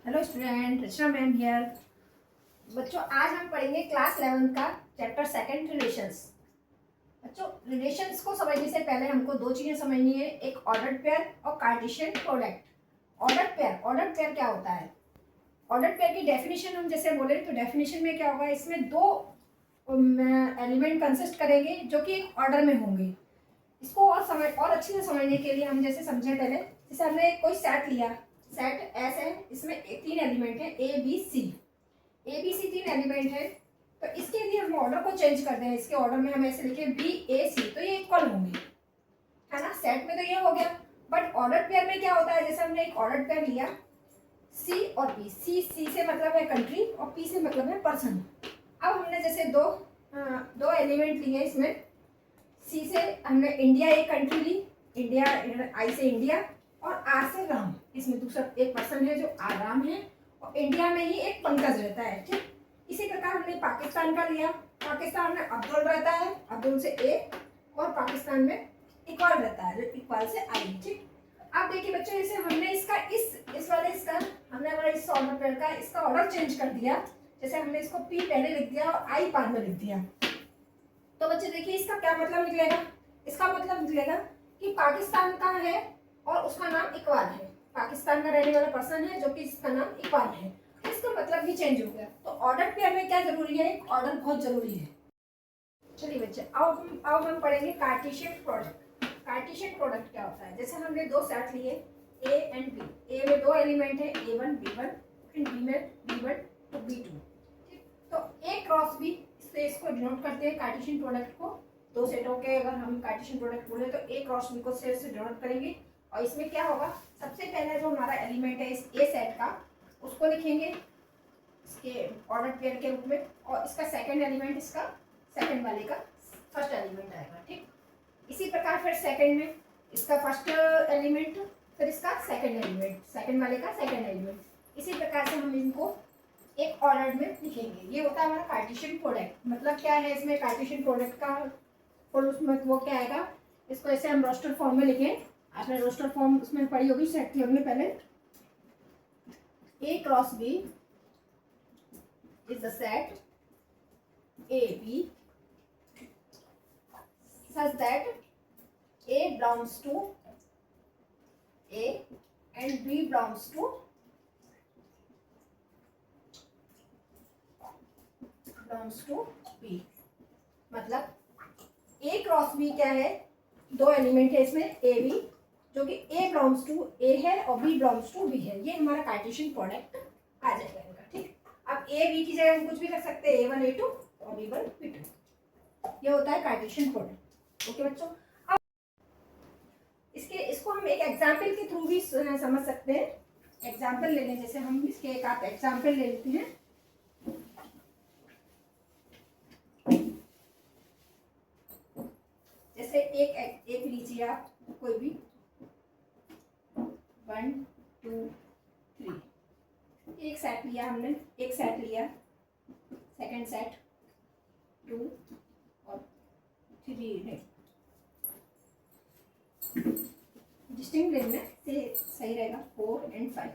Hello student, Rachna ma'am here. बच्चों, आज हम पढ़ेंगे क्लास 11 का चैप्टर सेकंड रिलेशंस। बच्चों, रिलेशंस को समझने से पहले हमको दो चीजें समझनी है, एक ऑर्डर्ड पेयर और कार्टेशियन प्रोडक्ट। ऑर्डर्ड पेयर क्या होता है? ऑर्डर्ड पेयर की डेफिनेशन हम जैसे बोले तो डेफिनेशन में क्या होगा, इसमें दो एलिमेंट कंसिस्ट करेंगे जो कि एक ऑर्डर में होंगे। इसको और अच्छे से समझने के लिए हम जैसे समझे पहले, जैसे हमने कोई सेट लिया, सेट एस है, इसमें तीन एलिमेंट है ए बी सी तीन एलिमेंट है। तो इसके लिए हम ऑर्डर को चेंज कर दें, इसके ऑर्डर में हम ऐसे लिखे बी ए सी, तो ये इक्वल होंगे, है ना। सेट में तो ये हो गया, बट ऑर्डर पेयर में क्या होता है, जैसे हमने एक ऑर्डर पेयर लिया सी और पी, सी से मतलब है कंट्री और पी से मतलब है पर्सन। अब हमने जैसे दो एलिमेंट लिए, इसमें सी से हमने इंडिया एक कंट्री ली, इंडिया, आई से इंडिया और आर से राम। इसमें दूसरा एक पर्सन है जो आराम है और इंडिया में ही एक पंकज रहता है, ठीक। इसी प्रकार हमने पाकिस्तान का लिया, पाकिस्तान में अब्दुल रहता है, अब्दुल से ए, और पाकिस्तान में इकबाल रहता है, इकबाल से आई, ठीक। अब देखिए बच्चों, जैसे हमने इसका इस वाले इसका हमने हमारा इस ऑर्डर पेयर का इसका ऑर्डर चेंज कर दिया। जैसे हमने इसको पी पहले लिख दिया और आई बाद में लिख दिया, तो बच्चे देखिए इसका क्या मतलब निकलेगा। इसका मतलब निकलेगा कि पाकिस्तान का है और उसका नाम इकबाल है, पाकिस्तान का रहने वाला पर्सन है जो कि इसका नाम इकबाल है, तो इसका मतलब भी चेंज हो गया। तो ऑर्डर पेयर में क्या जरूरी है, ऑर्डर बहुत जरूरी है। चलिए बच्चे, अब हम पढ़ेंगे कार्टेशियन प्रोडक्ट। कार्टेशियन प्रोडक्ट क्या होता है, जैसे हमने दो सेट लिए ए एंड बी, ए में दो एलिमेंट है A1 B1 एंड बी में B1 तो B2, ठीक। तो ए क्रॉस बी से इसको डिनोट करते हैं कार्टेशियन प्रोडक्ट को। दो सेटों के अगर हम कार्टेशियन प्रोडक्ट बोले तो ए क्रॉस बी को से डिनोट करेंगे। और इसमें क्या होगा, सबसे पहले जो हमारा एलिमेंट है इस ए सेट का, उसको लिखेंगे इसके ऑर्डर पेयर के रूप में, और इसका सेकंड एलिमेंट इसका सेकंड वाले का फर्स्ट एलिमेंट आएगा, ठीक। इसी प्रकार फिर सेकंड में इसका फर्स्ट एलिमेंट, फिर इसका सेकंड एलिमेंट, सेकंड वाले का सेकंड एलिमेंट। इसी प्रकार से हम इनको एक ऑर्डर में लिखेंगे। ये होता है हमारा कार्टेशियन प्रोडक्ट। मतलब क्या है इसमें कार्टेशियन प्रोडक्ट का फुल उसमें वो क्या आएगा, इसको ऐसे हम रोस्टर फॉर्म में लिखें। आपने रोस्टर फॉर्म उसमें पढ़ी होगी, सेट की होगी पहले। A cross B is the set A B such that A belongs to A and B belongs to B। मतलब A क्रॉस B क्या है, दो एलिमेंट है इसमें A B, जो कि A belongs to A है और B belongs to B है। ये हमारा कार्टेशियन प्रोडक्ट आ जाएगा इनका, ठीक। अब A B की जगह हम कुछ भी रख सकते हैं, A1 A2 और B1 B2। ये होता है कार्टेशियन प्रोडक्ट। ओके बच्चों, अब इसको हम एक एग्जाम्पल के थ्रू भी समझ सकते हैं। एग्जाम्पल ले लें, जैसे हम इसके एक आप एग्जाम्पल ले लेते हैं। जैसे एक लीजिए आप कोई भी 1 2 3, एक सेट लिया हमने, एक सेट लिया, सेकंड सेट 2 और 3 है, डिस्टिंक्ट लेना से सही रहेगा 4 एंड 5।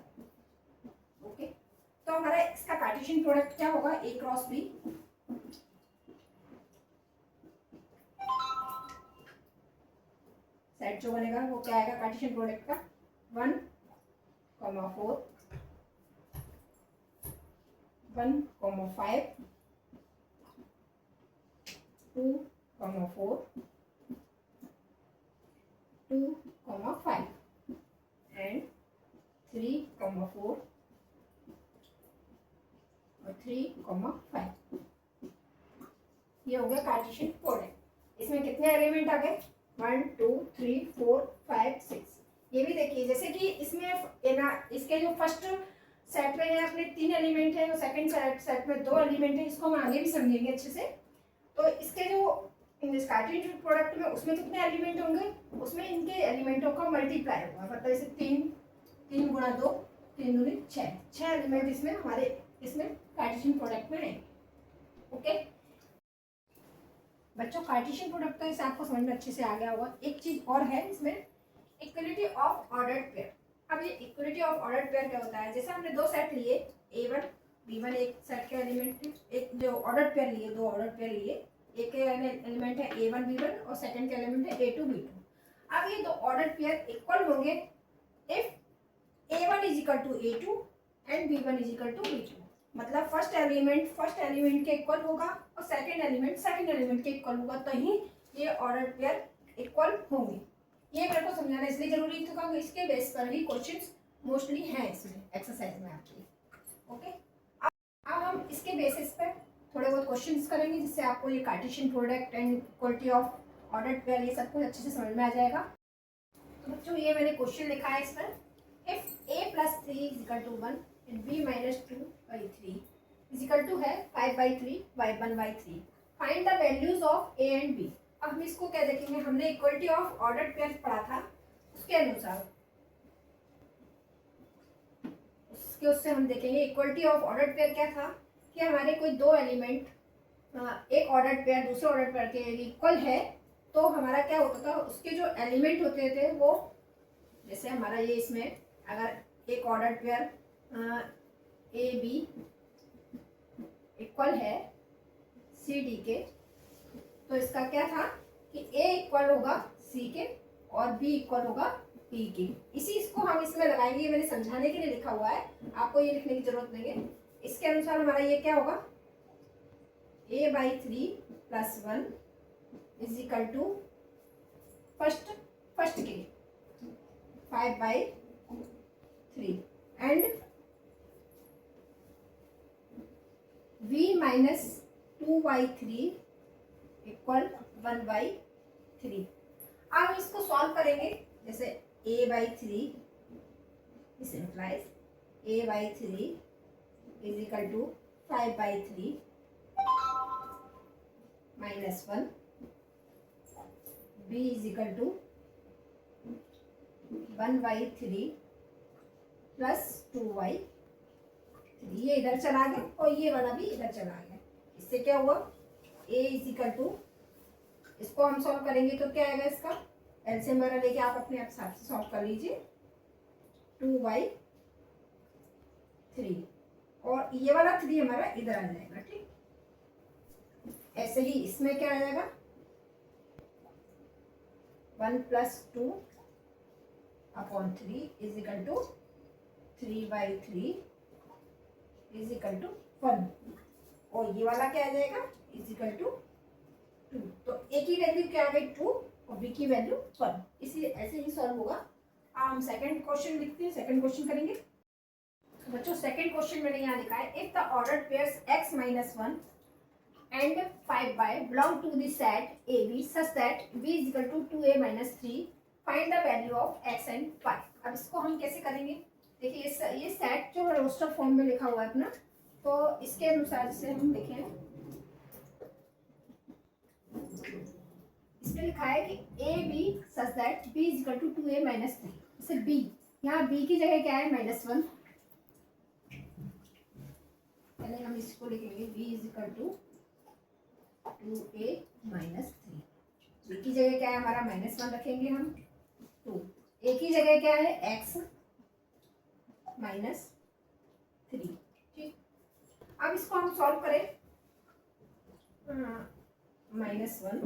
ओके, तो हमारा इसका कार्टेशियन प्रोडक्ट क्या होगा, ए क्रॉस बी। सेट जो बनेगा वो क्या आएगा कार्टेशियन प्रोडक्ट का, 1 4 1 5 2 4 2 5 एंड 3 4 और 3 5। ये हो गया कार्टेशियन प्रोडक्ट। इसमें कितने एलिमेंट आ गए, 1 2 3 4 5 6। ये भी देखिए जैसे कि इसमें इसके जो फर्स्ट सेट में है अपने 3 एलिमेंट है और सेकंड सेट में 2 एलिमेंट है। इसको हम आगे भी समझेंगे अच्छे से। तो इसके जो कार्टेशियन प्रोडक्ट में उसमें कितने एलिमेंट होंगे, उसमें इनके एलिमेंटों का मल्टीप्लाई होगा। मतलब इसे 3 गुणा 2 3 दूनी 6 एलिमेंट इसमें हमारे इसमें कार्टेशियन प्रोडक्ट में है। ओके बच्चों, कार्टेशियन प्रोडक्ट तो इसे आपको समझ में अच्छे से आ गया होगा। एक चीज और है इसमें, इक्वलिटी ऑफ ऑर्डर्ड पेयर। अब ये इक्वलिटी ऑफ ऑर्डर पेयर क्या होता है, जैसे हमने दो सेट लिए A1 B1, एक सेट के एलिमेंट, एक जो ऑर्डर पेयर लिए, दो ऑर्डर पेयर लिए, एक एलिमेंट है A1 B1 और सेकंड का एलिमेंट है A2 B2। अब ये दो ऑर्डर पेयर इक्वल होंगे if A1 is equal to A2 and B1 is equal to B2। मतलब फर्स्ट एलिमेंट के इक्वल होगा और सेकंड एलिमेंट के इक्वल होगा, तो ही ये ऑर्डर पेयर इक्वल होंगे। ये मेरे को समझाना इसलिए जरूरी था क्योंकि इसके बेस पर ही क्वेश्चंस मोस्टली हैं इसमें एक्सरसाइज में आपकी। ओके, अब हम इसके बेसिस पर थोड़े बहुत क्वेश्चंस करेंगे जिससे आपको ये Cartesian product and equality of order pair ये सब कुछ अच्छे से समझ में आ जाएगा। तो बच्चों ये मैंने क्वेश्चन लिखा है इस पर, इफ a + 3 = 1 and b - 2/3 = है 5/3 y 1/3, find the values of a and b। अब हम इसको क्या देखेंगे, हमने इक्वलिटी ऑफ ऑर्डर पेयर पढ़ा था, उसके अनुसार उससे हम देखेंगे इक्वलिटी ऑफ ऑर्डर पेयर क्या था कि हमारे कोई दो एलिमेंट एक ऑर्डर पेयर दूसरे ऑर्डर पेयर के इक्वल है, तो हमारा क्या होता था, उसके जो एलिमेंट होते थे वो, जैसे हमारा ये इसमें अगर एक order pair A B equal है सी डी के, तो इसका क्या था कि A इक्वल होगा C के और B इक्वल होगा B के। इसी इसको हम इसमें लगाएंगे, ये मैंने समझाने के लिए लिखा हुआ है, आपको ये लिखने की जरूरत नहीं है। इसके अनुसार हमारा ये क्या होगा, a/3 + 1 = फर्स्ट के 5/3 एंड v - 2/3 = 1/3। अब इसको सॉल्व करेंगे, जैसे a/3 this implies a/3 = 5/3 - 1, b = 1/3 + 2/3। ये इधर चला गया और ये वाला भी इधर चला गया। इससे क्या हुआ, a = इसको हम सॉल्व करेंगे तो क्या आएगा, इसका एलसीएम वगैरह लेके आप अपने हिसाब से सॉल्व कर लीजिए, 2/3 और ये वाला 3 हमारा इधर आ जाएगा। ठीक, ऐसे ही इसमें क्या आ जाएगा, 1 + 2/3 = 3/3 = 1 और ये वाला क्या आ जाएगा, = 2। तो a की वैल्यू क्या आ गई 2 और b की वैल्यू 1। इसी ऐसे ही सॉल्व होगा। हम सेकंड क्वेश्चन लिखते हैं, सेकंड क्वेश्चन करेंगे। बच्चों सेकंड क्वेश्चन मैंने यहाँ लिखा है, if the order pairs x - 1 and 5y belong to the set AB such that b = 2a - 3, find the value of x and y। अब इसको हम कैसे करेंगे, देखिए ये सेट जो है रोस्टर फॉर्म में लिखा हुआ है अपना, तो इसके अनुसार से हम देखें, इसमें लिखा है कि a b such that b = 2a - 3। इसे b, यहाँ b की जगह क्या है -1, पहले हम इसको लिखेंगे b = 2a - 3। b की जगह क्या है हमारा -1 रखेंगे हम 2, a की जगह क्या है x - 3। ठीक, अब इसको हम सॉल्व करें, -1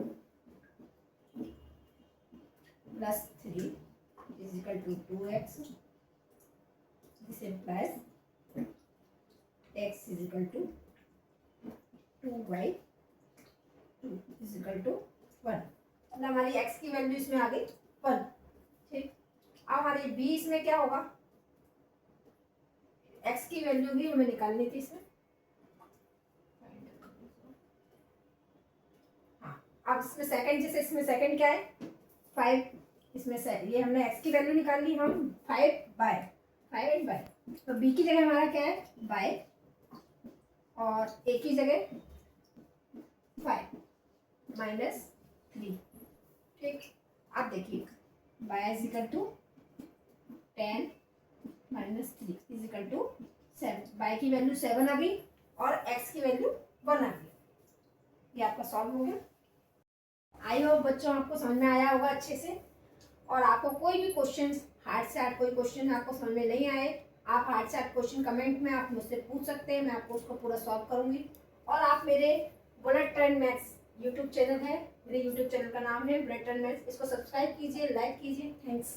+ 3 = 2x, this implies x = 2/2 = 1। मतलब हमारी x की वैल्यू इसमें आ गई 1। ठीक, अब हमारी b इसमें क्या होगा, x की वैल्यू भी हमें निकालनी थी इसमें। हाँ, अब इसमें सेकंड, जैसे इसमें सेकंड क्या है 5, इसमें से ये हमने x की वैल्यू निकाल ली हम 5/5 एंड बाय, तो b की जगह हमारा क्या है बाय और a की जगह 5 - 3। ठीक, अब देखिए y = 10 - 3 = 7। y की वैल्यू 7 आ गई और x की वैल्यू 1 आ गई। ये आपका सॉल्व हो गया। आई होप बच्चों आपको समझ में आया होगा अच्छे से, और आपको कोई भी क्वेश्चंस हार्ड से हार्ड कोई क्वेश्चन आपको समझ में नहीं आए, आप हार्ड से हार्ड क्वेश्चन कमेंट में आप मुझसे पूछ सकते हैं, मैं आपको उसको पूरा सॉल्व करूँगी। और आप मेरे bullet train maths YouTube channel है, मेरे यूट्यूब चैनल का नाम है बुलेट ट्रेन मैथ्स, इसको सब्सक्राइब कीजिए, लाइक कीजिए। थैंक्स।